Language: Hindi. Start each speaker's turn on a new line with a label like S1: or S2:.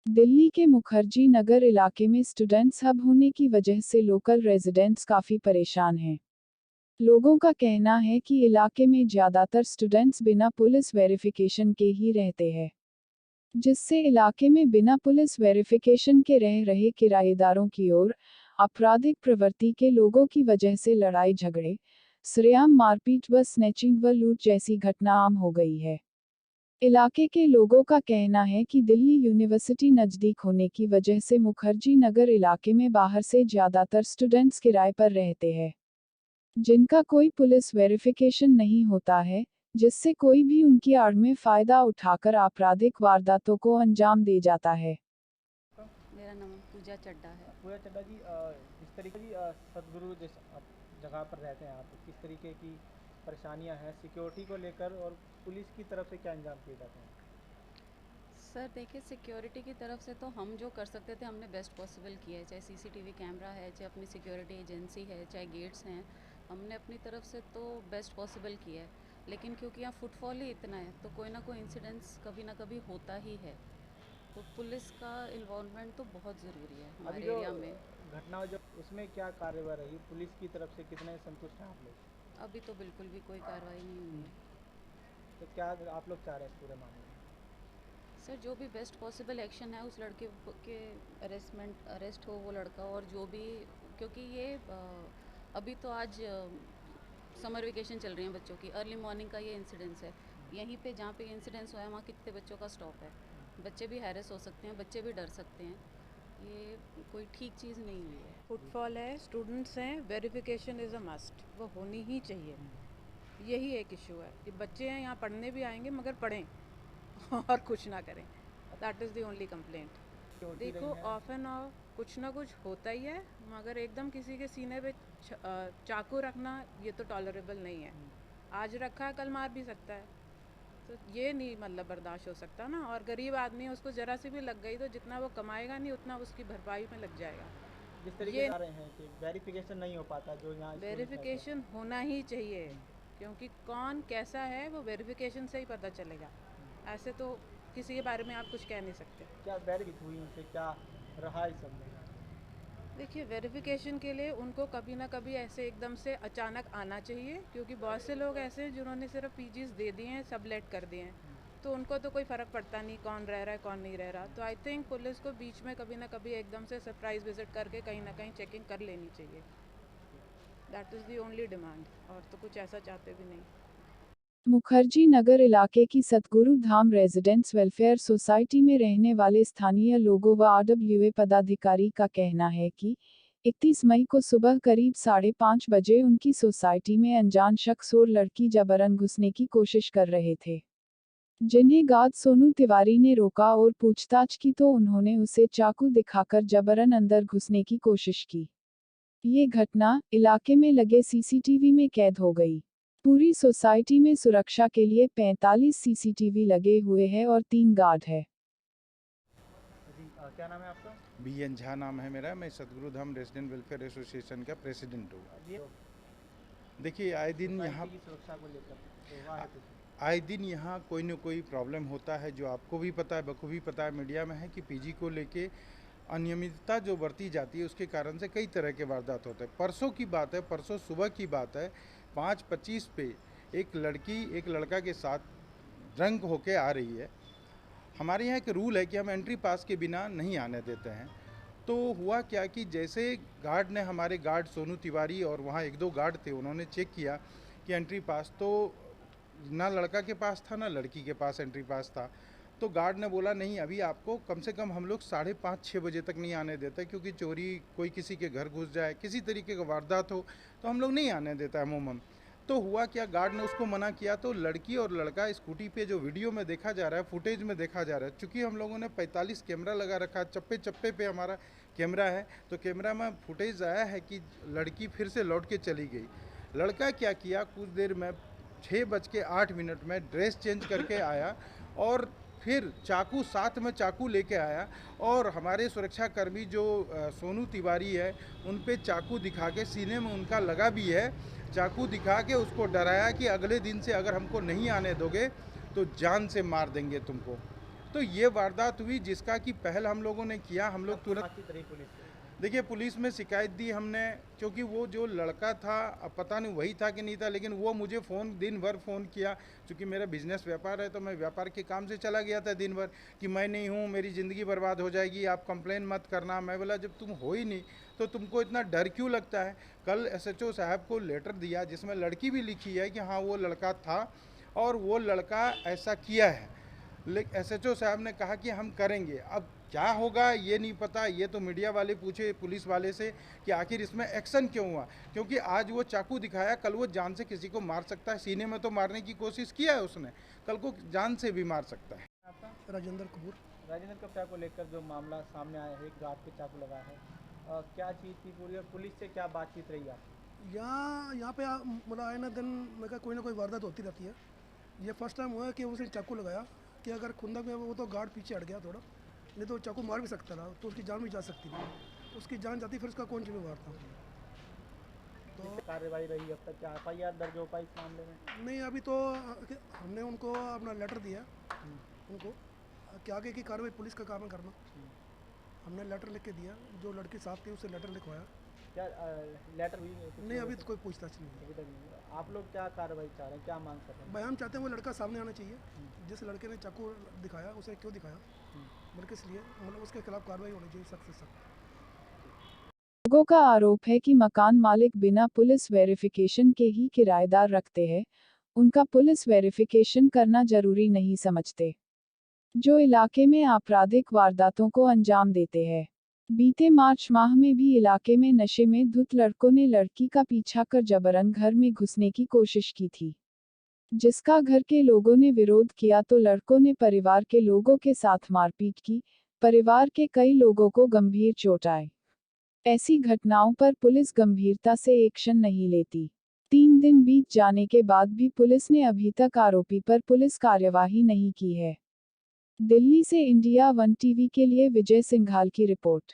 S1: दिल्ली के मुखर्जी नगर इलाके में स्टूडेंट्स हब होने की वजह से लोकल रेजिडेंट्स काफ़ी परेशान हैं। लोगों का कहना है कि इलाके में ज़्यादातर स्टूडेंट्स बिना पुलिस वेरिफिकेशन के ही रहते हैं, जिससे इलाके में बिना पुलिस वेरिफिकेशन के रह रहे किराएदारों की ओर आपराधिक प्रवृत्ति के लोगों की वजह से लड़ाई झगड़े, सरेआम मारपीट व स्नैचिंग व लूट जैसी घटना आम हो गई है। इलाके के लोगों का कहना है कि दिल्ली यूनिवर्सिटी नज़दीक होने की वजह से मुखर्जी नगर इलाके में बाहर से ज़्यादातर स्टूडेंट्स किराए पर रहते हैं, जिनका कोई पुलिस वेरिफिकेशन नहीं होता है, जिससे कोई भी उनकी आड़ में फ़ायदा उठाकर आपराधिक वारदातों को अंजाम दे जाता है।
S2: मेरा नाम पूजा चड्ढा है।
S3: पूजा चड्ढा जी, जिस तरीके की सदगुरु जिस जगह पर रहते हैं आप, किस तरीके की परेशानियां हैं सिक्योरिटी को लेकर और पुलिस की तरफ से क्या इंतजाम किए जाते हैं?
S2: सर देखिए, सिक्योरिटी की तरफ से तो हम जो कर सकते थे हमने बेस्ट पॉसिबल किया है, चाहे सीसीटीवी कैमरा है, चाहे अपनी सिक्योरिटी एजेंसी है, चाहे गेट्स हैं, हमने अपनी तरफ से तो बेस्ट पॉसिबल किया है। लेकिन क्योंकि यहाँ फुटफॉल ही इतना है तो कोई ना कोई इंसिडेंट्स कभी ना कभी होता ही है, तो पुलिस का इन्वॉल्वमेंट तो बहुत ज़रूरी है
S3: अभी
S2: हमारे
S3: जो
S2: एरिया में।
S3: घटना जो उसमें क्या कार्रवाई रही पुलिस की तरफ से, कितने संतुष्ट हैं आप लोग?
S2: अभी तो बिल्कुल भी कोई कार्रवाई नहीं हुई है।
S3: तो क्या आप लोग चाह रहे हैं इस पूरे मामले में?
S2: सर जो भी बेस्ट पॉसिबल एक्शन है उस लड़के के अरेस्ट हो वो लड़का, और जो भी, क्योंकि ये अभी तो आज समर वेकेशन चल रही हैं बच्चों की, अर्ली मॉर्निंग का ये इंसिडेंस है। यहीं पे जहाँ पे ये इंसिडेंस हुआ है वहाँ कितने बच्चों का स्टॉप है, बच्चे भी हैरेस हो सकते हैं, बच्चे भी डर सकते हैं। ये कोई ठीक चीज़ नहीं हुई है।
S4: फुटफॉल है, स्टूडेंट्स हैं, वेरिफिकेशन इज़ अ मस्ट, वो होनी ही चाहिए। यही एक इशू है कि बच्चे हैं यहाँ पढ़ने भी आएंगे मगर पढ़ें और कुछ ना करें। That is the only complaint.
S3: Security
S4: देखो,
S3: रही है।
S4: ऑफ एंड ऑफ कुछ ना कुछ होता ही है, मगर एकदम किसी के सीने पे चाकू रखना ये तो टॉलरेबल नहीं है। आज रखा है कल मार भी सकता है, तो ये नहीं मतलब बर्दाश्त हो सकता ना। और गरीब आदमी है, उसको ज़रा सी भी लग गई तो जितना वो कमाएगा नहीं उतना उसकी भरपाई में लग जाएगा।
S3: जिस तरीके
S4: ये
S3: से आ रहे हैं कि वेरिफिकेशन नहीं हो पाता जो यहाँ students रहते हैं।
S4: वेरिफिकेशन होना ही चाहिए, क्योंकि कौन कैसा है वो वेरिफिकेशन से ही पता चलेगा। ऐसे तो किसी के बारे में आप कुछ कह नहीं सकते।
S3: क्या वेरिफिक हुई उनसे, क्या रहा इस सब में?
S4: देखिए, वेरिफिकेशन के लिए उनको कभी ना कभी ऐसे एकदम से अचानक आना चाहिए, क्योंकि बहुत से लोग ऐसे हैं जिन्होंने सिर्फ पीजीज दे दिए हैं, सबलेट कर दिए हैं, तो उनको तो कोई फ़र्क पड़ता नहीं कौन रह रहा है कौन नहीं रह रहा। तो आई थिंक पुलिस को बीच में कभी ना कभी एकदम से सरप्राइज विजिट करके कहीं ना कहीं चेकिंग कर लेनी चाहिए। That is the only demand, और तो कुछ ऐसा चाहते भी नहीं।
S1: मुखर्जी नगर इलाके की सतगुरु धाम रेजिडेंट्स वेलफेयर सोसाइटी में रहने वाले स्थानीय लोगों व आरडब्ल्यूए पदाधिकारी का कहना है कि 31 मई को सुबह करीब 5:30 बजे उनकी सोसाइटी में अनजान शख्स और लड़की जबरन घुसने की कोशिश कर रहे थे, जिन्हें गार्ड सोनू तिवारी ने रोका और पूछताछ की तो उन्होंने उसे चाकू दिखाकर जबरन अंदर घुसने की कोशिश की। ये घटना इलाके में लगे सीसीटीवी में कैद हो गई। पूरी सोसाइटी में सुरक्षा के लिए 45 सीसीटीवी लगे हुए हैं और 3 गार्ड है।
S3: जी, क्या नाम है आपका?
S5: BN झा नाम है मेरा। मैं सतगुरु धाम रेजिडेंट वेलफेयर एसोसिएशन का प्रेसिडेंट हूँ।
S3: ये
S5: देखिए, आए दिन
S3: सोसाइटी
S5: यहाँ
S3: की सुरक्षा को लेकर तो हुआ है कुछ?
S5: आए दिन यहाँ कोई न कोई प्रॉब्लम होता है, जो आपको भी पता है, बखूबी पता है, मीडिया में है कि पीजी को लेके अनियमितता जो बरती जाती है उसके कारण से कई तरह के वारदात होते हैं। परसों की बात है, परसों सुबह की बात है, 5:25 पे एक लड़की एक लड़का के साथ ड्रंक होके आ रही है। हमारे यहाँ एक रूल है कि हम एंट्री पास के बिना नहीं आने देते हैं। तो हुआ क्या कि जैसे गार्ड ने, हमारे गार्ड सोनू तिवारी और वहाँ एक दो गार्ड थे, उन्होंने चेक किया कि एंट्री पास तो ना लड़का के पास था ना लड़की के पास एंट्री पास था। तो गार्ड ने बोला नहीं, अभी आपको कम से कम हम लोग 5:30-6 बजे तक नहीं आने देते, क्योंकि चोरी, कोई किसी के घर घुस जाए, किसी तरीके का वारदात हो तो हम लोग नहीं आने देता है अमूमन। तो हुआ क्या, गार्ड ने उसको मना किया, तो लड़की और लड़का स्कूटी पे, जो वीडियो में देखा जा रहा है, फुटेज में देखा जा रहा है, चूँकि हम लोगों ने 45 कैमरा लगा रखा है, चप्पे चप्पे पे हमारा कैमरा है, तो कैमरा में फुटेज आया है कि लड़की फिर से लौट के चली गई। लड़का क्या किया, कुछ देर में 6:08 में ड्रेस चेंज करके आया और फिर चाकू, साथ में चाकू लेके आया, और हमारे सुरक्षाकर्मी जो सोनू तिवारी है उन पे चाकू दिखा के, सीने में उनका लगा भी है, चाकू दिखा के उसको डराया कि अगले दिन से अगर हमको नहीं आने दोगे तो जान से मार देंगे तुमको। तो ये वारदात हुई जिसका कि पहल हम लोगों ने किया। हम लोग तुरंत
S3: बातचीत रही पुलिस से?
S5: देखिए पुलिस में शिकायत दी हमने, क्योंकि वो जो लड़का था अब पता नहीं वही था कि नहीं था, लेकिन वो मुझे फ़ोन दिन भर फ़ोन किया। क्योंकि मेरा बिजनेस व्यापार है तो मैं व्यापार के काम से चला गया था दिन भर कि मैं नहीं हूँ, मेरी ज़िंदगी बर्बाद हो जाएगी, आप कंप्लेन मत करना। मैं बोला जब तुम हो ही नहीं तो तुमको इतना डर क्यों लगता है। कल एसएचओ साहब को लेटर दिया जिसमें लड़की भी लिखी है कि हाँ वो लड़का था और वो लड़का ऐसा किया है। लेकिन एसएचओ साहब ने कहा कि हम करेंगे। अब क्या होगा ये नहीं पता, ये तो मीडिया वाले पूछे पुलिस वाले से कि आखिर इसमें एक्शन क्यों हुआ। क्योंकि आज वो चाकू दिखाया, कल वो जान से किसी को मार सकता है। सीने में तो मारने की कोशिश किया है उसने, कल को जान से भी मार सकता है।
S3: आपका
S6: राजेंद्र कपूर।
S3: राजेंद्र कप्ता को लेकर जो मामला सामने आया है, एक गार्ड पे चाकू लगा है, क्या चीज़ थी पूरी और पुलिस से क्या बातचीत रही आपकी?
S6: यहाँ पे मतलब आए ना दिन मैं कहा कोई ना कोई वारदात होती रहती है। ये फर्स्ट टाइम हुआ है कि उसने चाकू लगाया कि अगर खुंदक में वो तो गार्ड पीछे हट गया थोड़ा, नहीं तो चाकू मार भी सकता था, तो उसकी जान भी जा सकती थी। उसकी जान जाती फिर उसका कौन जिम्मेवार था। तो
S3: कार्रवाई रही अब तक, क्या एफआईआर दर्ज हो पाई इस मामले में?
S6: नहीं अभी तो हमने उनको अपना लेटर दिया उनको कि आगे की कार्रवाई पुलिस का काम है करना। हमने लेटर लिख के दिया, जो लड़की साहब थी उससे लेटर लिखवाया।
S3: क्या लेटर हुई है?
S6: नहीं अभी तो कोई पूछताछ नहीं है।
S3: अभी तक नहीं हुआ। आप लोग क्या कार्रवाई चाह रहे हैं, क्या मांग कर रहे हैं?
S6: बयान चाहते हैं वो लड़का सामने आना चाहिए, जिस लड़के ने चाकू दिखाया उसे क्यों दिखाया, बल्कि इसलिए मतलब उसके खिलाफ कार्रवाई होनी चाहिए सख्त से सख्त।
S1: लोगों का आरोप है कि मकान मालिक बिना पुलिस वेरिफिकेशन के ही किराएदार रखते हैं, उनका पुलिस वेरिफिकेशन करना जरूरी नहीं समझते, जो इलाके में आपराधिक वारदातों को अंजाम देते हैं। बीते मार्च माह में भी इलाके में नशे में धुत लड़कों ने लड़की का पीछा कर जबरन घर में घुसने की कोशिश की थी, जिसका घर के लोगों ने विरोध किया तो लड़कों ने परिवार के लोगों के साथ मारपीट की। परिवार के कई लोगों को गंभीर चोट आई। ऐसी घटनाओं पर पुलिस गंभीरता से एक्शन नहीं लेती। 3 दिन बीत जाने के बाद भी पुलिस ने अभी तक आरोपी पर पुलिस कार्यवाही नहीं की है। दिल्ली से इंडिया 1 टीवी के लिए विजय सिंघाल की रिपोर्ट।